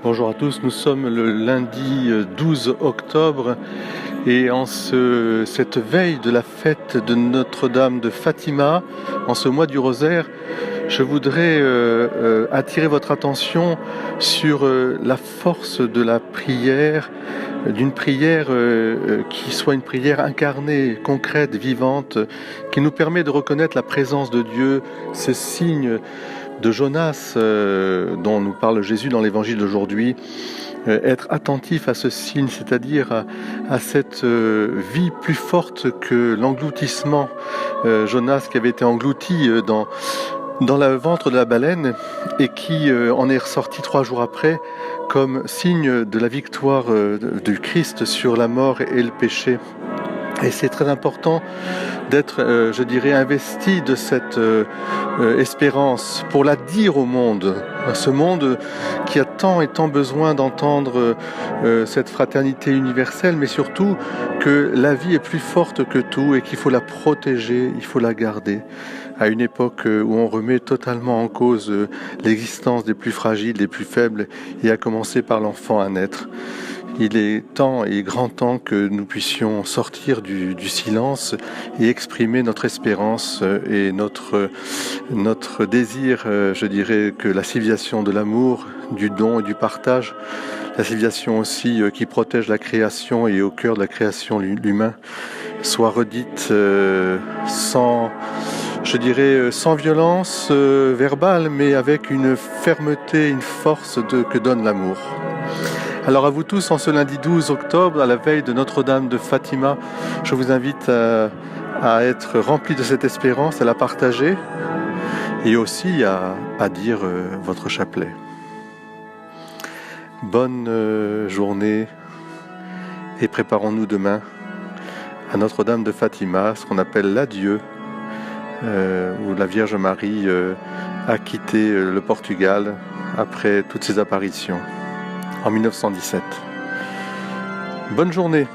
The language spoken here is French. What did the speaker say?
Bonjour à tous, nous sommes le lundi 12 octobre et en cette veille de la fête de Notre-Dame de Fatima, en ce mois du rosaire, je voudrais attirer votre attention sur la force de la prière, d'une prière qui soit une prière incarnée, concrète, vivante, qui nous permet de reconnaître la présence de Dieu, ce signe de Jonas dont nous parle Jésus dans l'évangile d'aujourd'hui, être attentif à ce signe, c'est-à-dire à cette vie plus forte que l'engloutissement. Jonas qui avait été englouti dans le ventre de la baleine et qui en est ressorti 3 jours après comme signe de la victoire du Christ sur la mort et le péché. Et c'est très important d'être, je dirais, investi de cette espérance pour la dire au monde, à ce monde qui a tant et tant besoin d'entendre cette fraternité universelle, mais surtout que la vie est plus forte que tout et qu'il faut la protéger, il faut la garder. À une époque où on remet totalement en cause l'existence des plus fragiles, des plus faibles, et à commencer par l'enfant à naître. Il est temps et grand temps que nous puissions sortir du silence et exprimer notre espérance et notre désir, je dirais, que la civilisation de l'amour, du don et du partage, la civilisation aussi qui protège la création et au cœur de la création l'humain, soit redite sans violence verbale, mais avec une fermeté, une force que donne l'amour. Alors à vous tous, en ce lundi 12 octobre, à la veille de Notre-Dame de Fatima, je vous invite à être remplis de cette espérance, à la partager et aussi à dire votre chapelet. Bonne journée et préparons-nous demain à Notre-Dame de Fatima, ce qu'on appelle l'adieu, où la Vierge Marie a quitté le Portugal après toutes ses apparitions en 1917. Bonne journée.